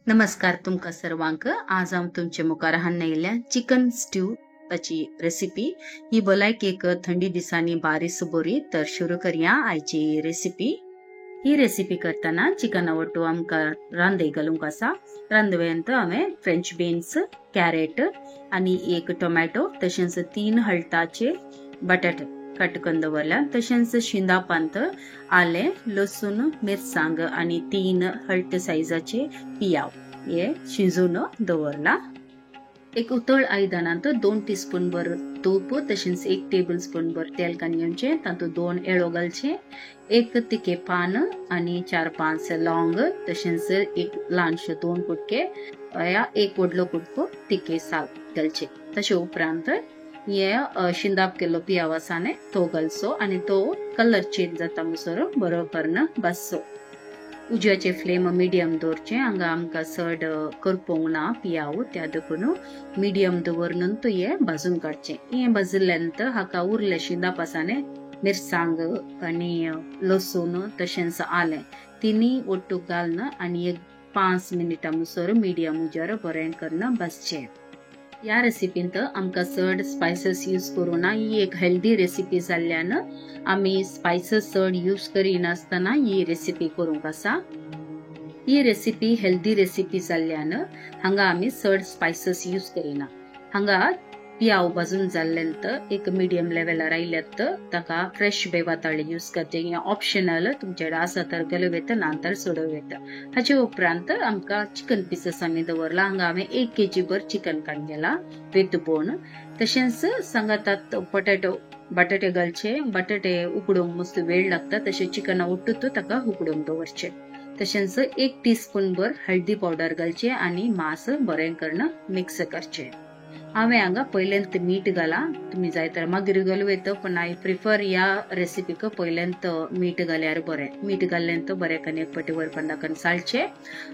नमस्कार तुमका सर्वांक. आज हांव तुमचे मुखार हाडून आयिल्ल्या चिकन स्ट्यू ताची रेसिपी. ही भलायक एक थंडी दिसांनी बारीस बरी. तर सुरू करूया आयची रेसिपी. ही रेसिपी करताना चिकना वट्टू आमकां रांदे घालूंक आसा. रांदवेंत हांवें फ्रेंच बीन्स, कॅरेट आनी एक टोमॅटो तशेंच 3 हळताचे बटाटे कट करून दवरल्या. तशेंच शिंदापांत आलें, लसूण, मिरसांग आनी 3 हळट सायजाचे पियाव हे शिजून दवरला. एक उतळ आयदनांत 2 टीस्पून भर तूप तशेंच 1 टेबल स्पून भर तेल घालचें. तातूंत 2 येळो घालचे, 1 तिखे पान आनी 4-5 लवंग तशेंच एक ल्हानशे 2 कुडके या 1 व्हडलो कुडको तिखे साल घालचे. तशे उपरांत हे शिंदाप केल्लो पियाव आसा न्ही तो घालचो आनी तो कलर चेंज जाता म्हणसर बरो करून भाजचो. उजव्याचे फ्लेम मिडियम दवरचे. हांगा आमकां चड करपूंक ना पियाव, त्या देखून मिडियम दवरून तो हे भाजून काडचे. हे भाजिल्ल्यानंतर हाका उरले शिंदाप आसा न्ही मिरसांग आनी लसूण तशेंच आलें तिनी वट्टू घालून आनी एक 5 मिनिटां म्हणसर मिडियम उज्यार बरें करून भाजचे. या रेसिपींत आमकां चड स्पायसेस यूज करूं ना. ही एक हेल्दी रेसिपी जाल्ल्यान आमी स्पायसेस चड यूज करिनासतना ही रेसिपी करूंक आसा. ही रेसिपी हेल्दी रेसिपी जाल्ल्यान हांगा आमी चड स्पायसेस यूज करिना. हांगा पियाव भाजून जाल्ल्यानंतर एक मिडियम लेवलार आयल्यात ताका फ्रेश बेवाताळे यूज करचे. हे ऑप्शनल, तुमचेडे आसा तर घालूं येता ना तर सोडूं येता. हाचे उपरांत आमकां चिकन पीसेस आमी दवरला. हांगा हांवें 1 kg भर चिकन काडून गेला विथ बोन. तशेंच सांगातात बटाटे घालचे. बटाटे उकडूंक मस्त वेळ लागता, तशें चिकना उठ्ठूच ताका उकडूंक दवरचे. तशेंच 1 टीस्पून भर हळदी पावडर घालचे आनी मांस बरें करून मिक्स करचे. हांवें हांगा पयलेंत मीठ घाला, तुम्ही जाय तर मागीर घालूं येता, पण आय प्रिफर ह्या रेसिपीक पयलेंत मीठ घाल्यार बरें. मीठ घाल्ल्यानंतर बरें करून एक फावटी वरपण साळचे.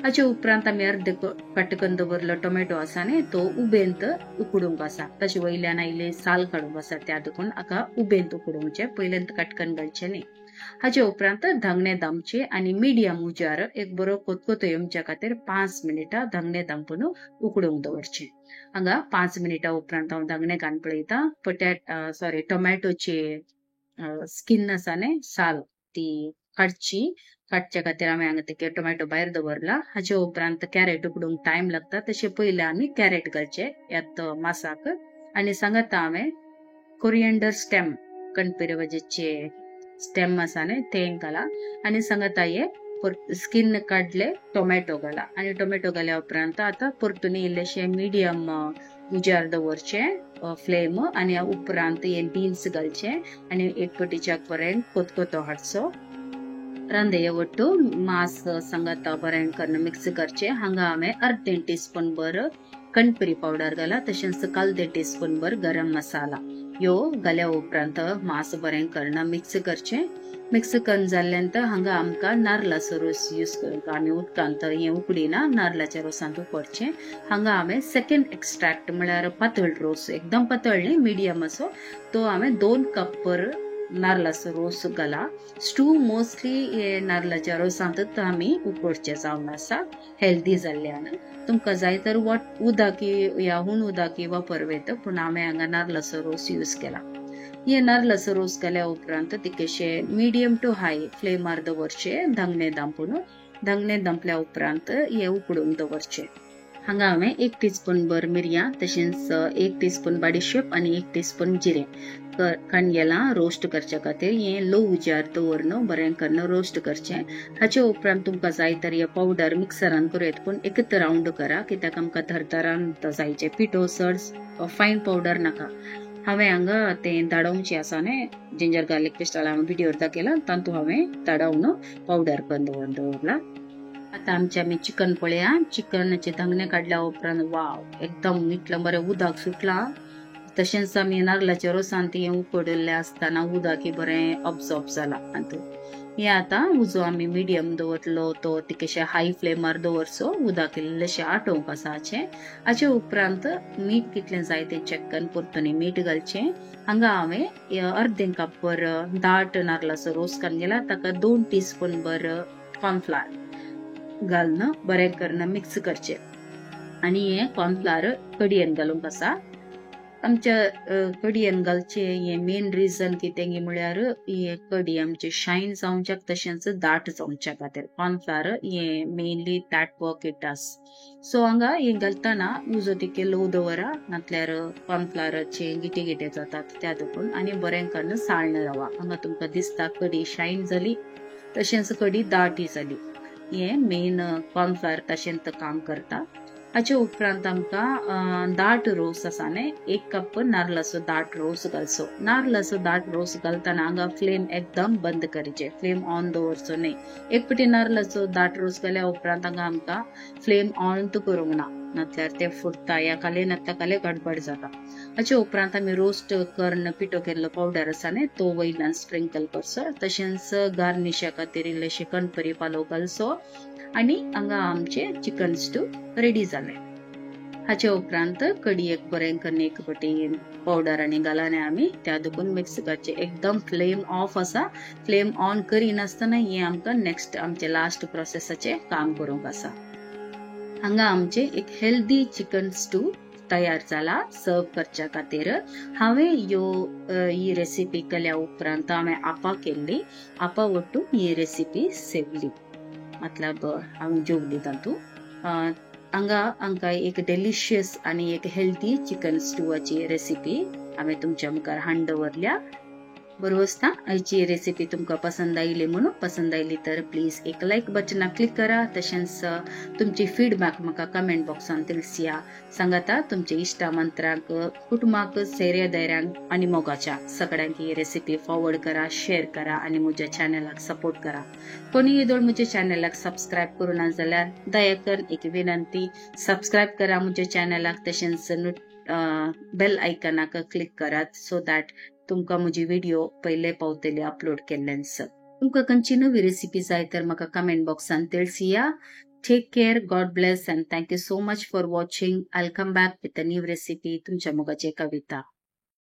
हाचे उपरांत आमी अर्द कट करून दवरलो टोमॅटो आसा न्ही तो उबेंत उकडूंक आसा. ताचे वयल्यान आयले साल काडूंक आसा, त्या देखून हाका उबेंत उकडूंकचे, पयलेंत कट करून घालचे न्ही. हाचे उपरांत धांगणे दामचे आनी मिडियम उज्यार एक बरो कोतकोतो येवच्या खातीर 5 मिनिटां धांगणे दामपून उकडूंक दवरचे. हांगा 5 मिनिटां उपरांत हांव धांगणे घालून पळयता. टोमॅटोचे स्किन आसा न्ही साल ती काडच्या खातीर हांवें हांगा ते टोमॅटो भायर दवरला. हाचे उपरांत कॅरेट उकडूंक टायम लागता, तशें पयले आमी कॅरेट घालचे यात मासाक. आनी सांगता हांवें कोरिएंडर स्टेम, कणपेर भाजयेचे स्टेम आसा न्ही ते घाला. आनी सांगता हे स्किन काडले टोमॅटो घाला. आनी टोमॅटो घाल्या उपरांत आतां परतून इल्लेशे मिडियम उज्यार दवरचे फ्लेम. आनी उपरांत हे बीन्स घालचे आनी एक पटीच्या बरें कोतकोतो हाडचो. रांदये वट्टू मांस सांगता बरें करून मिक्स करचे. हांगा हांवें अर्दें टीस्पून भर कणपरी पावडर घाला, तशेंच 1/4 टीस्पून भर गरम मसाला ह्यो घाल्या उपरांत मांस बरें करून मिक्स करचे. मिक्स करून जाल्ल्यानंतर हांगा आमकां नारळाचो रोस यूज करूंक, आमी उदकांत हे उकडीना नारळाच्या रोसांत उकडचे. हांगा हांवें सेकंड एक्स्ट्रॅक्ट म्हळ्यार पातळ रोस, एकदम पातळ न्ही मिडियम असो, तो हांवें 2 कप भर नारळाचो रोस घाला. स्टू मोस्टली हे नारळाच्या रोसांतच आमी उकडचे जावन आसा, हेल्दी जाल्ल्यान. तुमकां जाय तर उदकी या हुण उदकी वापरूं येता, पूण हांवें हांगा नारळाचो रोस यूज केला. हे नारळाचो रोस घाल्या उपरांत तिकेशे मिडियम टू हाय फ्लेमार दवरचे धांगणे दामपून. धांगणे दांपल्या उपरांत हे उकडूंक दवरचे. हांगा हांवें 1 टीस्पून भर मिरयां तशेंच 1 टीस्पून बडीशेप आनी 1 टीस्पून जिरें काडून गेला रोस्ट करच्या खातीर. हे लो उज्यार दवरून बरें करून रोस्ट करचें. हाचे उपरांत तुमकां जाय तर हे पावडर मिक्सरान करूं येता, पूण एकच रावंड करा, कित्याक आमकां थरथरान जायचे. पिठो चड फायन पावडर नाका. हांवें हांगा तें धाडोवचें आसा न्ही जिंजर गार्लीक पेस्ट हांवें व्हिडिओर दाखयला, तातूंत हांवें धाडोवन पावडर करून दवरला. आता आमचे आमी चिकन पळया. चिकनाचे धांगणे काडल्या उपरांत वाव एकदम मीठलं बरें उदक सुटला. तशेंच आमी नारळाच्या रोसांत हे उकडलेले आसतना उदक बरें अब्सॉर्ब जाला. हे आतां उजो आमी मिडियम दवरलो तो तिकेशे हाय फ्लेमार दवरचो. उदक इल्लेशें आटोवंक आसा हाचे उपरांत मीठ कितलें जाय तें चेक करून परतून मीठ घालचें. हांगा हांवें अर्दें कप भर दाट नारळाचो रोस काडून गेला, ताका 2 टीस्पून भर कॉर्नफ्लावर घालून बरें करून मिक्स करचे आणि हे कॉर्नफ्लावर कडयेन घालूंक आसा आमच्या कडयेन घालचे हे मेन रिजन कितें म्हळ्यार हे कडी आमचे शायन जावच्याक तशेंच दाट जावच्या खातीर कॉर्नफ्लावर हे mainly that work it does so हांगा हे घालतना उजो तिके लो दवरा नातल्यार कॉर्नफ्लावराचे गिटे गिटे जातात त्या देखून आणि बरें करून साळण रावा हांगा तुमकां दिसता कडी शायन जाली तशेंच कडी दाटी जाली हे मेन कॉर्नफ्लावर तशेंच काम करता हाचे उपरांत आमकां दाट रोस आसा न्ही 1 कप नारळाचो दाट रोस घालचो नारळाचो दाट रोस घालतना हांगा फ्लेम एकदम बंद करचे फ्लेम ऑन दवरचो न्ही एक पटी नारळाचो दाट रोस घाल्या उपरांत हांगा आमकां फ्लेम ऑन तू करूंक ना नातल्यार ते फुटता या काले नातले गडबड जाता हाचे उपरांत आमी रोस्ट करून पिठो केल्लो पावडर आसा न्ही तो वयल्यान स्प्रिंकल करचो तशेंच गार्निशा खातीर इल्लेशे कणपरी पालव घालचो आणि हांगा आमचे चिकन स्टू रेडी जाले हाचे उपरांत कडयेक बरें करून एक पटी पावडर आनी घालून आमी त्या दुखून मिक्स करचे एकदम फ्लेम ऑफ आसा फ्लेम ऑन करिनासतना हे आमकां नेक्स्ट आमचे लास्ट प्रोसेसाचे काम करूंक आसा हांगा आमचे एक हेल्दी चिकन स्टू तयार जाला सर्व करच्या खातीर हांवें ही रेसिपी केल्या उपरांत हांवें आपा केल्ली आपा वट्टू ही रेसिपी सेवली मतलब हांव जेवली तातूंत हांगा आमकां एक डेलिशियस आणि एक हेल्दी चिकन स्टूवाची रेसिपी हांवें तुमच्या मुखार हाडून दवरल्या बरोबर आसता आयची रेसिपी तुमकां पसंद आयली म्हणून पसंद आयली तर प्लीज एक लायक बटना क्लिक करा तशेंच तुमची फीडबॅक म्हाका कमेंट बॉक्सान दिलसिया सांगाता तुमचे इश्टा मंत्रांक कुटुंबाक सेऱ्या धैर्यांक आणि मोगाच्या सगळ्यांक ही रेसिपी फॉरवर्ड करा शेअर करा आणि म्हज्या चॅनलाक सपोर्ट करा कोणी येदोळ म्हज्या चॅनलाक सबस्क्राईब करूना जाल्यार दया करून एक विनंती सबस्क्राईब करा म्हज्या चॅनलाक तशेंच बेल आयकनाक क्लिक करात सो दॅट तुमकां म्हजी व्हिडिओ पयले पावतली अपलोड केल्ल्यानस तुमकां खंयची नवी रेसिपी जाय तर म्हाका कमेंट बॉक्सान दिलसिया take care God bless and thank you so much for watching I will come back with a new recipe तुमच्या मोगाची कविता